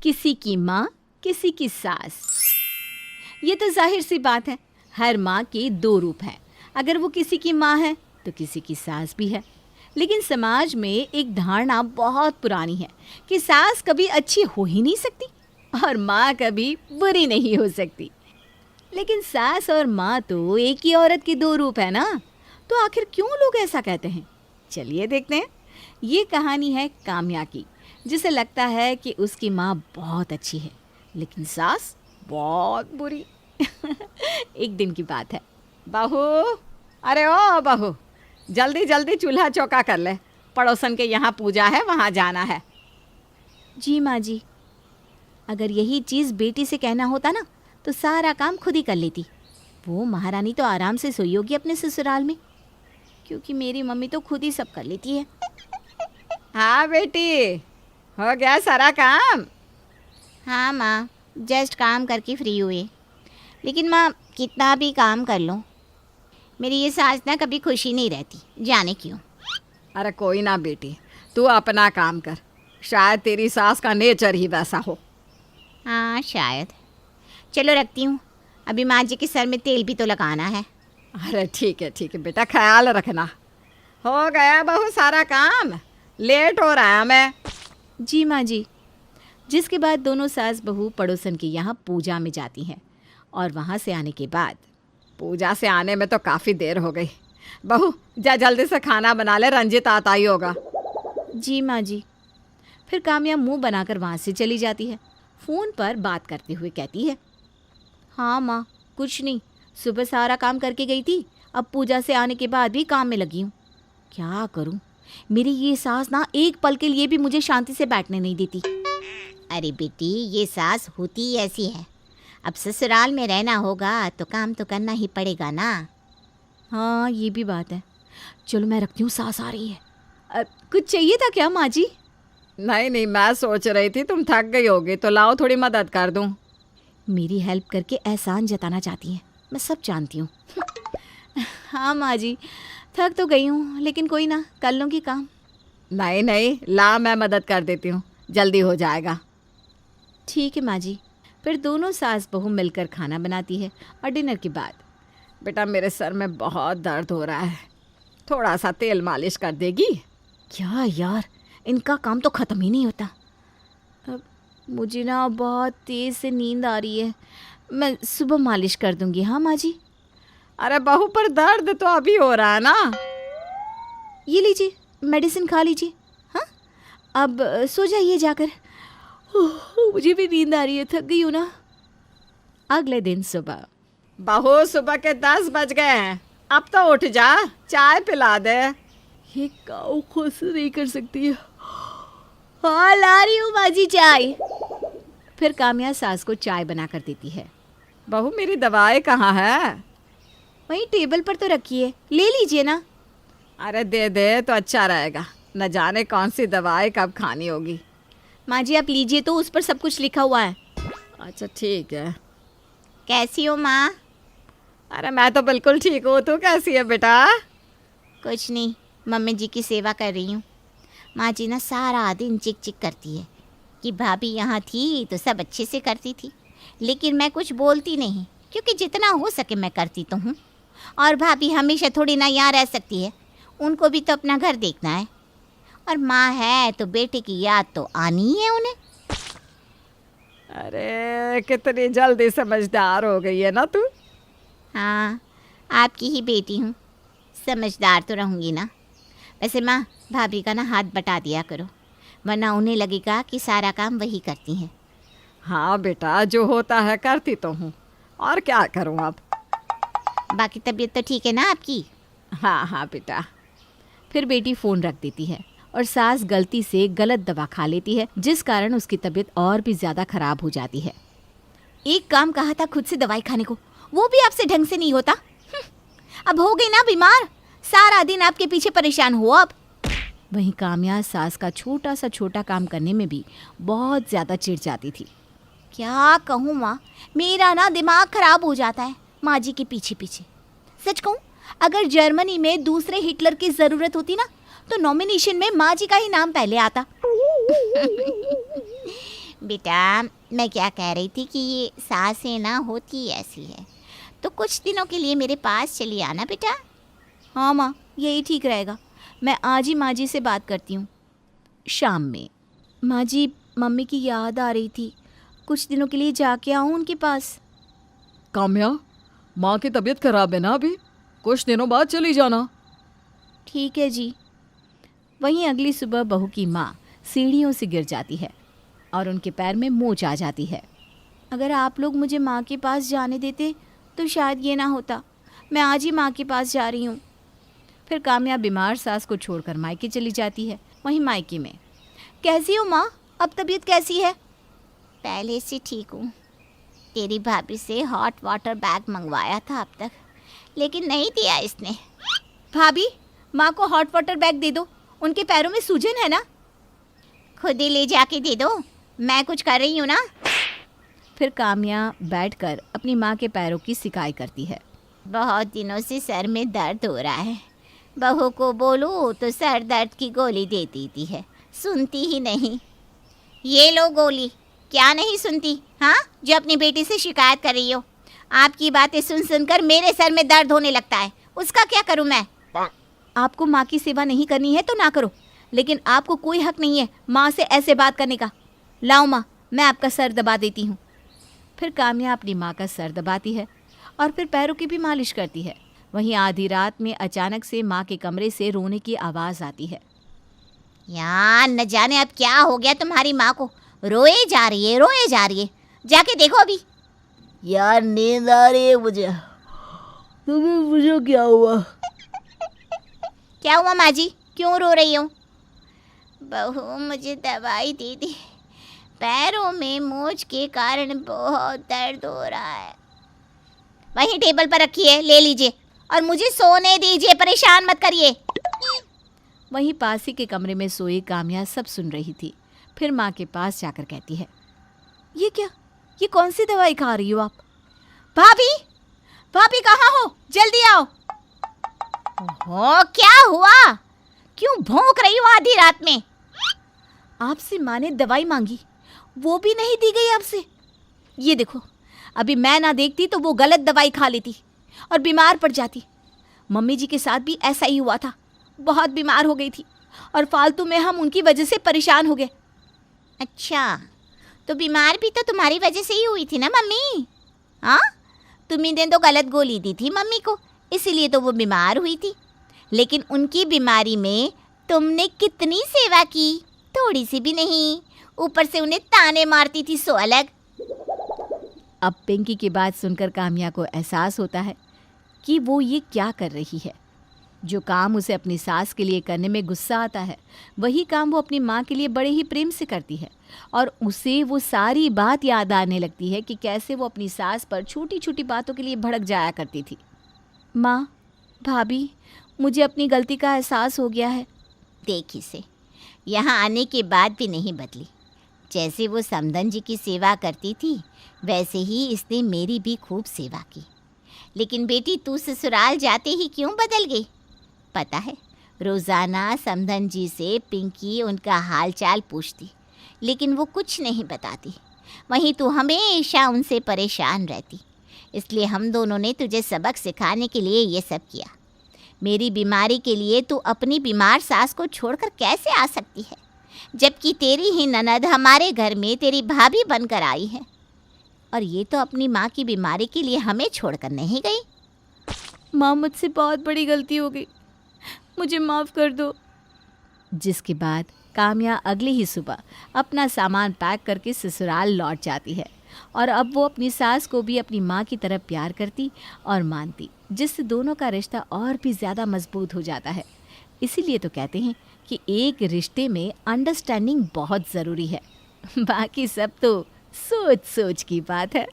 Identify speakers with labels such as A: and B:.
A: किसी की माँ, किसी की सास। ये तो जाहिर सी बात है, हर माँ के दो रूप हैं। अगर वो किसी की माँ है तो किसी की सास भी है। लेकिन समाज में एक धारणा बहुत पुरानी है कि सास कभी अच्छी हो ही नहीं सकती और माँ कभी बुरी नहीं हो सकती। लेकिन सास और माँ तो एक ही औरत के दो रूप है ना, तो आखिर क्यों लोग ऐसा कहते हैं? चलिए देखते हैं। ये कहानी है काम्या की, जिसे लगता है कि उसकी माँ बहुत अच्छी है लेकिन सास बहुत बुरी। एक दिन की बात है। बहू, अरे ओ बहू, जल्दी जल्दी चूल्हा चौका कर ले, पड़ोसन के यहाँ पूजा है, वहाँ जाना है। जी माँ जी, अगर यही चीज़ बेटी से कहना होता ना तो सारा काम खुद ही कर लेती। वो महारानी तो आराम से सोई होगी अपने ससुराल में, क्योंकि मेरी मम्मी तो खुद ही सब कर लेती है। हाँ बेटी, हो गया सारा काम?
B: हाँ माँ, जस्ट काम करके फ्री हुए। लेकिन माँ, कितना भी काम कर लो, मेरी ये सास ना कभी खुशी नहीं रहती, जाने क्यों।
A: अरे कोई ना बेटी, तू अपना काम कर, शायद तेरी सास का नेचर ही वैसा हो।
B: हाँ शायद। चलो रखती हूँ, अभी माँ जी के सर में तेल भी तो लगाना है।
A: अरे ठीक है बेटा, ख्याल रखना। हो गया बहू सारा काम, लेट हो रहा है मैं। जी माँ जी। जिसके बाद दोनों सास बहू पड़ोसन के यहाँ पूजा में जाती हैं और वहाँ से आने के बाद, पूजा से आने में तो काफ़ी देर हो गई। बहू जा जल्दी से खाना बना ले, रंजित आता ही होगा। जी माँ जी। फिर काम्या मुंह बनाकर वहाँ से चली जाती है। फ़ोन पर बात करते हुए कहती है, हाँ माँ, कुछ नहीं, सुबह सारा काम करके गई थी, अब पूजा से आने के बाद भी काम में लगी हूँ। क्या करूँ, मेरी ये सास ना एक पल के लिए भी मुझे शांति से बैठने नहीं देती।
B: अरे बेटी, ये सास होती ही ऐसी है। अब ससुराल में रहना होगा तो काम तो करना ही पड़ेगा ना।
A: हाँ ये भी बात है। चलो मैं रखती हूँ, सास आ रही है। कुछ चाहिए था क्या माँ जी? नहीं, मैं सोच रही थी तुम थक गई होगी तो लाओ थोड़ी मदद कर दूँ। मेरी हेल्प करके एहसान जताना चाहती हैं, मैं सब जानती हूँ। हाँ माँ जी, थक तो गई हूँ लेकिन कोई ना, कर लूँगी काम। नहीं, ला मैं मदद कर देती हूँ, जल्दी हो जाएगा। ठीक है माँ जी। फिर दोनों सास बहू मिलकर खाना बनाती है और डिनर के बाद, बेटा मेरे सर में बहुत दर्द हो रहा है, थोड़ा सा तेल मालिश कर देगी? क्या यार, इनका काम तो ख़त्म ही नहीं होता। अब मुझे ना बहुत तेज़ से नींद आ रही है, मैं सुबह मालिश कर दूंगी। हाँ माँ जी। अरे बहू, पर दर्द तो अभी हो रहा है ना। ये लीजिए, मेडिसिन खा लीजिए। हाँ, अब सो जाइए जाकर। मुझे भी नींद आ रही है, थक गई हूँ ना। अगले दिन सुबह, बहू सुबह के 10 बज गए हैं, अब तो उठ जा, चाय पिला दे। ये काऊ खुद से नहीं कर सकती है। हाँ ला रही हूँ बाजी चाय। फिर काम्या सास को चाय बना कर देती है। बहू मेरी दवाई कहाँ है? वहीं टेबल पर तो रखी है, ले लीजिए ना। अरे दे दे तो अच्छा रहेगा, न जाने कौन सी दवाई कब खानी होगी। माँ जी आप लीजिए, तो उस पर सब कुछ लिखा हुआ है। अच्छा ठीक है।
B: कैसी हो माँ?
A: अरे मैं तो बिल्कुल ठीक हूँ, तू कैसी है बेटा?
B: कुछ नहीं, मम्मी जी की सेवा कर रही हूँ। माँ जी ना सारा दिन चिक चिक करती है कि भाभी यहाँ थी तो सब अच्छे से करती थी, लेकिन मैं कुछ बोलती नहीं क्योंकि जितना हो सके मैं करती तो हूँ। और भाभी हमेशा थोड़ी ना यहाँ रह सकती है, उनको भी तो अपना घर देखना है। और माँ है तो बेटे की याद तो आनी ही है उन्हें।
A: अरे कितनी जल्दी समझदार हो गई है ना तू।
B: हाँ, आपकी ही बेटी हूँ, समझदार तो रहूँगी ना। वैसे माँ, भाभी का ना हाथ बटा दिया करो, वरना उन्हें लगेगा कि सारा काम वही करती हैं।
A: हाँ बेटा, जो होता है करती तो हूँ, और क्या करूँ अब।
B: बाकी तबीयत तो ठीक है ना आपकी?
A: हाँ बेटा। फिर बेटी फ़ोन रख देती है और सास गलती से गलत दवा खा लेती है, जिस कारण उसकी तबीयत और भी ज़्यादा ख़राब हो जाती है। एक काम कहा था खुद से दवाई खाने को, वो भी आपसे ढंग से नहीं होता। अब हो गई ना बीमार, सारा दिन आपके पीछे परेशान हो अब। वहीं काम्या सास का छोटा सा छोटा काम करने में भी बहुत ज़्यादा चिढ़ जाती थी।
B: क्या कहूँ माँ, मेरा ना दिमाग खराब हो जाता है माँ जी के पीछे पीछे। सच कहूँ, अगर जर्मनी में दूसरे हिटलर की ज़रूरत होती ना तो नॉमिनेशन में माँ जी का ही नाम पहले आता। बेटा, मैं क्या कह रही थी कि ये सासें ना होती ऐसी है, तो कुछ दिनों के लिए मेरे पास चली आना बेटा।
A: हाँ माँ, यही ठीक रहेगा। मैं आज ही माँ जी से बात करती हूँ। शाम में माँ जी, मम्मी की याद आ रही थी, कुछ दिनों के लिए जाके आऊँ उनके पास।
C: काम्या, माँ की तबीयत खराब है ना अभी, कुछ दिनों बाद चली जाना।
A: ठीक है जी। वहीं अगली सुबह बहू की माँ सीढ़ियों से गिर जाती है और उनके पैर में मोच आ जाती है। अगर आप लोग मुझे माँ के पास जाने देते तो शायद ये ना होता। मैं आज ही माँ के पास जा रही हूँ। फिर काम्या बीमार सास को छोड़कर मायके चली जाती है। वहीं मायके में, कैसी हो माँ, अब तबीयत कैसी है?
B: पहले से ठीक हूँ। तेरी भाभी से हॉट वाटर बैग मंगवाया था अब तक, लेकिन नहीं दिया इसने।
A: भाभी, माँ को हॉट वाटर बैग दे दो, उनके पैरों में सूजन है ना।
B: खुद ही ले जाके दे दो, मैं कुछ कर रही हूँ ना।
A: फिर काम्या बैठकर अपनी माँ के पैरों की सिकाई करती है।
B: बहुत दिनों से सर में दर्द हो रहा है। बहू को बोलूँ तो सर दर्द की गोली दे देती है, सुनती ही नहीं। ये लो गोली। क्या नहीं सुनती? हाँ, जो अपनी बेटी से शिकायत कर रही हो। आपकी बातें सुन सुनकर मेरे सर में दर्द होने लगता है, उसका क्या करूँ मैं?
A: आपको माँ की सेवा नहीं करनी है तो ना करो, लेकिन आपको कोई हक नहीं है माँ से ऐसे बात करने का। लाओ माँ, मैं आपका सर दबा देती हूँ। फिर काम्या अपनी माँ का सर दबाती है और फिर पैरों की भी मालिश करती है। वहीं आधी रात में अचानक से माँ के कमरे से रोने की आवाज़ आती है।
B: यार, न जाने अब क्या हो गया तुम्हारी माँ को, रोए जा रही है। जाके देखो अभी।
D: यार नींद आ रही है मुझे। तुम्हें पूछो क्या हुआ?
B: क्या हुआ माँ जी, क्यों रो रही हो? बहू, मुझे दवाई दे दी, पैरों में मोच के कारण बहुत दर्द हो रहा है। वहीं टेबल पर रखी है, ले लीजिए और मुझे सोने दीजिए, परेशान मत करिए।
A: वहीं पास ही के कमरे में सोई काम्या सब सुन रही थी। फिर माँ के पास जाकर कहती है, ये क्या, ये कौन सी दवाई खा रही हो आप? भाभी, भाभी कहाँ हो, जल्दी आओ।
B: हो, क्या हुआ? क्यों भौंक रही हो आधी रात में?
A: आपसे माँ ने दवाई मांगी, वो भी नहीं दी गई आपसे। ये देखो, अभी मैं ना देखती तो वो गलत दवाई खा लेती और बीमार पड़ जाती। मम्मी जी के साथ भी ऐसा ही हुआ था, बहुत बीमार हो गई थी और फालतू में हम उनकी वजह से परेशान हो गए।
B: अच्छा, तो बीमार भी तो तुम्हारी वजह से ही हुई थी ना मम्मी? हाँ, तुम्ही ने तो गलत गोली दी थी मम्मी को, इसीलिए तो वो बीमार हुई थी। लेकिन उनकी बीमारी में तुमने कितनी सेवा की, थोड़ी सी भी नहीं। ऊपर से उन्हें ताने मारती थी सो अलग।
A: अब पिंकी की बात सुनकर काम्या को एहसास होता है कि वो ये क्या कर रही है। जो काम उसे अपनी सास के लिए करने में गुस्सा आता है, वही काम वो अपनी माँ के लिए बड़े ही प्रेम से करती है। और उसे वो सारी बात याद आने लगती है कि कैसे वो अपनी सास पर छोटी छोटी बातों के लिए भड़क जाया करती थी। माँ, भाभी, मुझे अपनी गलती का एहसास हो गया है।
B: देख इसे, यहाँ आने के बाद भी नहीं बदली। जैसे वो समधन जी की सेवा करती थी, वैसे ही इसने मेरी भी खूब सेवा की। लेकिन बेटी, तू ससुराल जाते ही क्यों बदल गई? पता है, रोज़ाना समधन जी से पिंकी उनका हाल चाल पूछती, लेकिन वो कुछ नहीं बताती। वहीं तू हमेशा उनसे परेशान रहती। इसलिए हम दोनों ने तुझे सबक सिखाने के लिए ये सब किया। मेरी बीमारी के लिए तू अपनी बीमार सास को छोड़कर कैसे आ सकती है, जबकि तेरी ही ननद हमारे घर में तेरी भाभी बनकर आई है। और ये तो अपनी माँ की बीमारी के लिए हमें छोड़कर नहीं गई।
A: माँ, मुझसे बहुत बड़ी गलती हो गई, मुझे माफ़ कर दो। जिसके बाद काम्या अगली ही सुबह अपना सामान पैक करके ससुराल लौट जाती है और अब वो अपनी सास को भी अपनी माँ की तरह प्यार करती और मानती, जिससे दोनों का रिश्ता और भी ज़्यादा मजबूत हो जाता है। इसीलिए तो कहते हैं कि एक रिश्ते में अंडरस्टैंडिंग बहुत ज़रूरी है। बाकी सब तो सोच सोच की बात है।